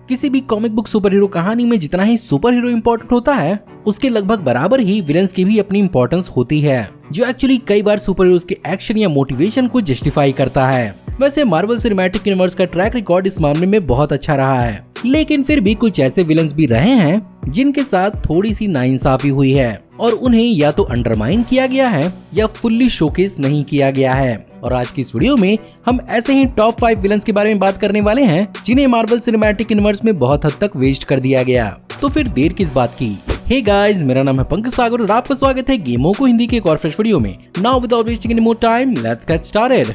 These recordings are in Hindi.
किसी भी कॉमिक बुक सुपर हीरो कहानी में जितना ही सुपर हीरो इम्पोर्टेंट होता है, उसके लगभग बराबर ही विलेंस की भी अपनी इम्पोर्टेंस होती है, जो एक्चुअली कई बार सुपर हीरोज के एक्शन या मोटिवेशन को जस्टिफाई करता है। वैसे मार्वल सिनेमैटिक यूनिवर्स का ट्रैक रिकॉर्ड इस मामले में बहुत अच्छा रहा है, लेकिन फिर भी कुछ ऐसे विलेंस भी रहे हैं जिनके साथ थोड़ी सी नाइंसाफी हुई है और उन्हें या तो अंडरमाइन किया गया है या फुल्ली शोकेस नहीं किया गया है। और आज की इस वीडियो में हम ऐसे ही टॉप 5 विलेंस के बारे में बात करने वाले हैं जिन्हें मार्वल सिनेमैटिक यूनिवर्स में बहुत हद तक वेस्ट कर दिया गया। तो फिर देर किस बात की। हे गाइस, मेरा नाम है पंकज सागर और आपका स्वागत है गेमों को हिंदी के एक और फ्रेश वीडियो में। Now without wasting any more time, let's get started.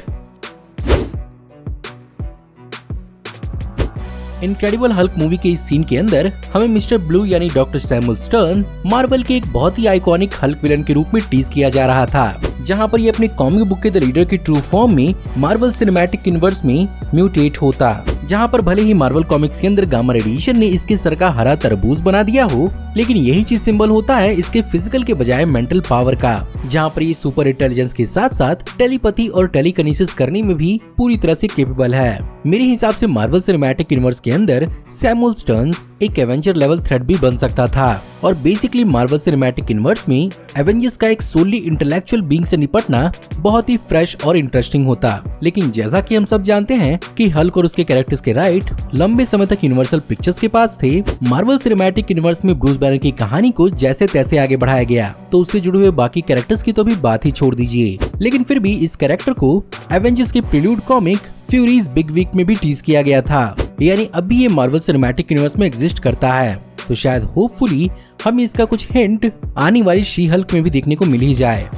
Incredible Hulk movie के इस सीन के अंदर हमें मिस्टर ब्लू यानी डॉक्टर सैमुअल स्टर्न मार्वल के एक बहुत ही आइकॉनिक हल्क विलन के रूप में टीज किया जा रहा था, जहां पर ये अपने कॉमिक बुक के द लीडर की ट्रू फॉर्म में मार्वल सिनेमैटिक यूनिवर्स में म्यूटेट होता। जहां पर भले ही मार्वल कॉमिक्स के अंदर गामा रेडिएशन ने इसके सर का हरा तरबूज बना दिया हो, लेकिन यही चीज सिंबल होता है इसके फिजिकल के बजाय मेंटल पावर का, जहां पर ये सुपर इंटेलिजेंस के साथ साथ टेलीपैथी और टेलीकिनेसिस करने में भी पूरी तरह से कैपेबल है। मेरे हिसाब से मार्वल सिनेमैटिक यूनिवर्स के अंदर सैमुअल स्टर्न्स एक एवेंजर लेवल थ्रेट भी बन सकता था और बेसिकली मार्वल सिनेमैटिक यूनिवर्स में एवेंजर्स का एक सोली इंटेलेक्चुअल बीइंग से निपटना बहुत ही फ्रेश और इंटरेस्टिंग होता। लेकिन जैसा कि हम सब जानते हैं कि हल्क और उसके कैरेक्टर्स के राइट लंबे समय तक यूनिवर्सल पिक्चर्स के पास थे, मार्वल सिनेमैटिक यूनिवर्स में ब्रूस बैनर की कहानी को जैसे तैसे आगे बढ़ाया गया, तो उससे जुड़े हुए बाकी कैरेक्टर्स की तो भी बात ही छोड़ दीजिए। लेकिन फिर भी इस कैरेक्टर को एवेंजर्स के prelude comic Fury's Big Week में भी टीज किया गया था, यानी अभी ये मार्वल सिनेमैटिक यूनिवर्स में एग्जिस्ट करता है। तो शायद होपफुली हमें इसका कुछ हिंट आने वाली शी हल्क में भी देखने को मिल ही जाए।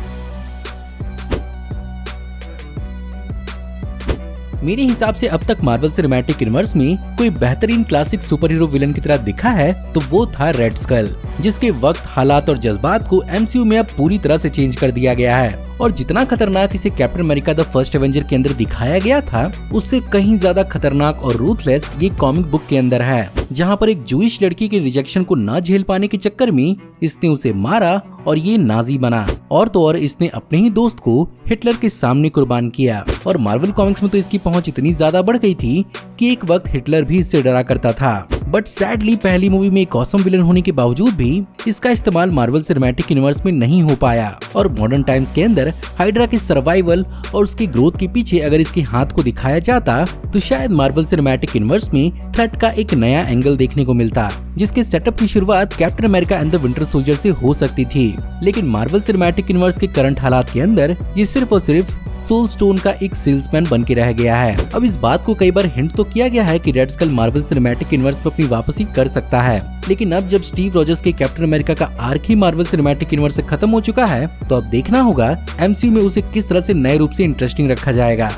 मेरे हिसाब से अब तक मार्वल सिनेमैटिक यूनिवर्स में कोई बेहतरीन क्लासिक सुपर हीरो विलन की तरह दिखा है तो वो था रेड स्कल, जिसके वक्त, हालात और जज्बात को एमसीयू में अब पूरी तरह से चेंज कर दिया गया है और जितना खतरनाक इसे captain America the first Avenger के अंदर दिखाया गया था, उससे कहीं ज्यादा खतरनाक और रूथलेस ये कॉमिक बुक के अंदर है, जहां पर एक जूइश लड़की के रिजेक्शन को ना झेल पाने के चक्कर में इसने उसे मारा और ये नाजी बना, और तो और इसने अपने ही दोस्त को हिटलर के सामने कुर्बान किया। और मार्वल कॉमिक्स में तो इसकी पहुंच इतनी ज्यादा बढ़ गई थी कि एक वक्त हिटलर भी इससे डरा करता था। बट सैडली पहली मूवी में एक ऑसम विलन होने के बावजूद भी इसका इस्तेमाल मार्वल सिनेमैटिक यूनिवर्स में नहीं हो पाया और मॉडर्न टाइम्स के अंदर हाइड्रा के सर्वाइवल और उसके ग्रोथ के पीछे अगर इसके हाथ को दिखाया जाता तो शायद मार्वल सिनेमैटिक यूनिवर्स में थ्रेट का एक नया एंगल देखने को मिलता, जिसके सेटअप की शुरुआत captain America and the winter soldier से हो सकती थी। लेकिन मार्वल सिनेमैटिक यूनिवर्स के करंट हालात के अंदर ये सिर्फ और सिर्फ सोल स्टोन का एक सेल्समैन बन के रह गया है। अब इस बात को कई बार हिंट तो किया गया है कि Red Skull Marvel Cinematic Universe पर अपनी वापसी कर सकता है, लेकिन अब जब स्टीव रॉजर्स के कैप्टन अमेरिका का आर्क ही मार्वल सिनेमैटिक यूनिवर्स से खत्म हो चुका है, तो अब देखना होगा एमसीयू में उसे किस तरह से नए रूप से इंटरेस्टिंग रखा जाएगा।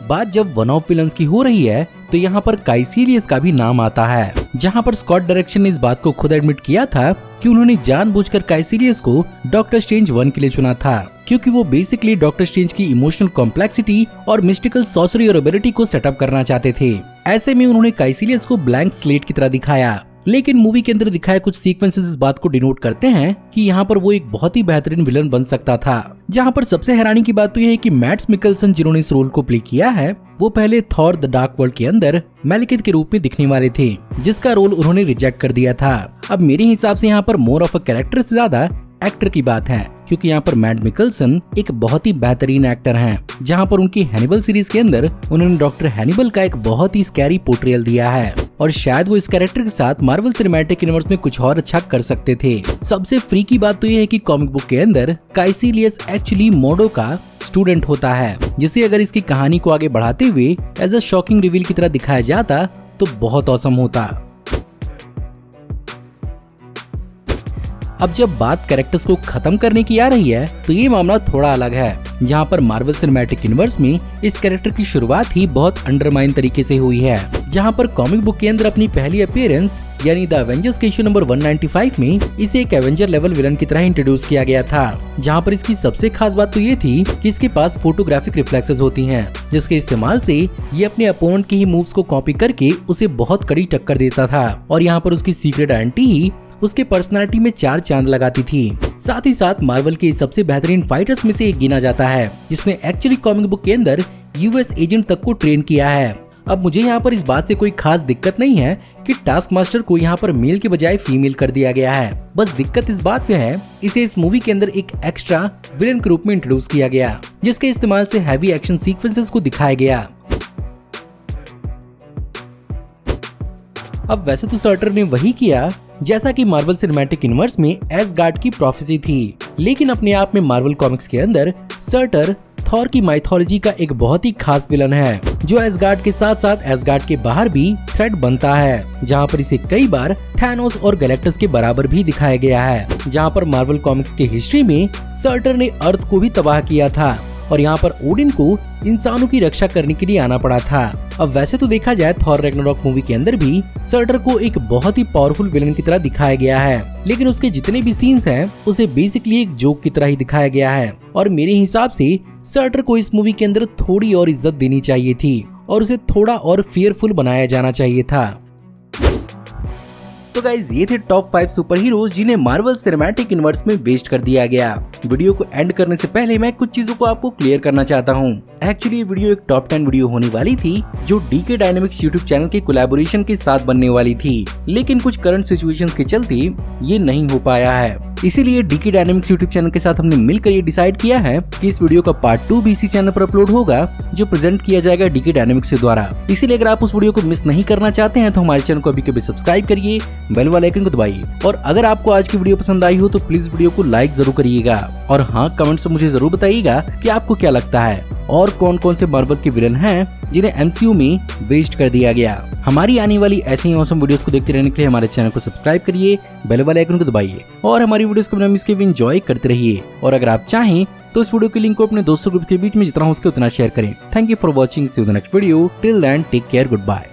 बात जब वन ऑफ विलन्स की हो रही है तो यहाँ पर काइसिलियस का भी नाम आता है, जहाँ पर स्कॉट डायरेक्शन ने इस बात को खुद एडमिट किया था कि उन्होंने जानबूझकर काइसिलियस को डॉक्टर स्ट्रेंज 1 के लिए चुना था, क्योंकि वो बेसिकली डॉक्टर स्ट्रेंज की इमोशनल कॉम्प्लेक्सिटी और मिस्टिकल सॉर्सरी और एबिलिटी को सेटअप करना चाहते थे। ऐसे में उन्होंने काइसिलियस को ब्लैंक स्लेट की तरह दिखाया, लेकिन मूवी के अंदर दिखाए कुछ सीक्वेंसेस इस बात को डिनोट करते हैं कि यहाँ पर वो एक बहुत ही बेहतरीन विलन बन सकता था। जहाँ पर सबसे हैरानी की बात तो यह है कि मैट्स मिकल्सन जिन्होंने इस रोल को प्ले किया है, वो पहले थॉर द डार्क वर्ल्ड के अंदर मैलिकेथ के रूप में दिखने वाले थे, जिसका रोल उन्होंने रिजेक्ट कर दिया था। अब मेरे हिसाब से यहाँ पर मोर ऑफ अ कैरेक्टर से ज्यादा एक्टर की बात है, क्योंकि यहाँ पर मैट मिकल्सन एक बहुत ही बेहतरीन एक्टर हैं, जहाँ पर उनकी हैनिबल सीरीज के अंदर उन्होंने डॉक्टर हैनिबल का एक बहुत ही स्कैरी पोर्ट्रेयल दिया है और शायद वो इस कैरेक्टर के साथ मार्वल सिनेमैटिक यूनिवर्स में कुछ और अच्छा कर सकते थे। सबसे फ्री की बात तो ये है कि कॉमिक बुक के अंदर काइसिलियस एक्चुअली मोडो का स्टूडेंट होता है, जिसे अगर इसकी कहानी को आगे बढ़ाते हुए एज अ शॉकिंग रिवील की तरह दिखाया जाता तो बहुत ऑसम होता। अब जब बात कैरेक्टर्स को खत्म करने की आ रही है तो ये मामला थोड़ा अलग है, जहाँ पर मार्वल सिनेमैटिक यूनिवर्स में इस कैरेक्टर की शुरुआत ही बहुत अंडरमाइन तरीके से हुई है, जहाँ पर कॉमिक बुक के अंदर अपनी पहली अपीयरेंस यानी द एवेंजर्स के इशू नंबर 195 में इसे एक एवेंजर लेवल विलन की तरह इंट्रोड्यूस किया गया था, जहाँ पर इसकी सबसे खास बात तो ये थी कि इसके पास फोटोग्राफिक रिफ्लेक्सेस होती हैं, जिसके इस्तेमाल से ये अपने अपोनेंट के ही मूव्स को कॉपी करके उसे बहुत कड़ी टक्कर देता था और यहाँ पर उसकी सीक्रेट आइडेंटिटी ही उसके पर्सनालिटी में 4 चांद लगाती थी। साथ ही साथ मार्वल के सबसे बेहतरीन फाइटर्स में से एक गिना जाता है, जिसने एक्चुअली कॉमिक बुक के अंदर यूएस एजेंट तक को ट्रेन किया है। अब मुझे यहाँ पर इस बात से कोई खास दिक्कत नहीं है कि टास्क मास्टर को यहाँ पर मेल के बजाय फीमेल कर दिया गया है। बस दिक्कत इस बात से है, इसे इस मूवी के अंदर एक एक्स्ट्रा विलेन के रूप में इंट्रोड्यूस किया गया, जिसके इस्तेमाल से हैवी एक्शन सीक्वेंसेस को दिखाया गया। अब वैसे तो सर्टर ने वही किया जैसा कि मार्वल सिनेमैटिक यूनिवर्स में एसगार्ड की प्रोफेसी थी, लेकिन अपने आप में मार्वल कॉमिक्स के अंदर सर्टर थॉर की माइथोलॉजी का एक बहुत ही खास विलन है, जो एसगार्ड के साथ साथ एसगार्ड के बाहर भी थ्रेट बनता है, जहां पर इसे कई बार थैनोस और गैलेक्टस के बराबर भी दिखाया गया है। जहां पर मार्वल कॉमिक्स के हिस्ट्री में सर्टर ने अर्थ को भी तबाह किया था और यहाँ पर ओडिन को इंसानों की रक्षा करने के लिए आना पड़ा था। अब वैसे तो देखा जाए थॉर रैग्नारॉक मूवी के अंदर भी सर्टर को एक बहुत ही पावरफुल विलन की तरह दिखाया गया है, लेकिन उसके जितने भी सीन्स हैं उसे बेसिकली एक जोक की तरह ही दिखाया गया है। और मेरे हिसाब से सर्टर को इस मूवी के अंदर थोड़ी और इज्जत देनी चाहिए थी और उसे थोड़ा और फियरफुल बनाया जाना चाहिए था। तो गाइज ये थे टॉप 5 सुपर हीरोज जिन्हें मार्वल सिनेमैटिक यूनिवर्स में वेस्ट कर दिया गया। वीडियो को एंड करने से पहले मैं कुछ चीजों को आपको क्लियर करना चाहता हूँ। एक्चुअली ये वीडियो एक टॉप 10 वीडियो होने वाली थी जो डीके डायनेमिक्स यूट्यूब चैनल के कोलैबोरेशन के साथ बनने वाली थी, लेकिन कुछ करंट सिचुएशंस के चलते ये नहीं हो पाया है। इसीलिए डीके डायनेमिक्स यूट्यूब चैनल के साथ हमने मिलकर ये डिसाइड किया है कि इस वीडियो का पार्ट 2 भी इसी चैनल पर अपलोड होगा, जो प्रेजेंट किया जाएगा डीके डायनेमिक्स के द्वारा। इसीलिए अगर आप उस वीडियो को मिस नहीं करना चाहते हैं तो हमारे चैनल को अभी कभी सब्सक्राइब करिए, बेल वाले आइकन को दबाइए। और अगर आपको आज की वीडियो पसंद आई हो तो प्लीज वीडियो को लाइक जरूर करिएगा और हाँ, कमेंट्स में मुझे जरूर बताइएगा कि आपको क्या लगता है और कौन कौन से मार्वल के विलन हैं जिन्हें एमसीयू में वेस्ट कर दिया गया। हमारी आने वाली ऐसे ही ऑसम वीडियोस को देखते रहने के लिए हमारे चैनल को सब्सक्राइब करिए, बेल वाले आइकन को दबाइए और हमारी वीडियोस को बिना मिस किए एंजॉय करते रहिए। और अगर आप चाहें तो इस वीडियो के लिंक को अपने दोस्तों ग्रुप के बीच में जितना हो सके उतना शेयर करें। Thank you for watching, see you in the next video, till then take care, good bye.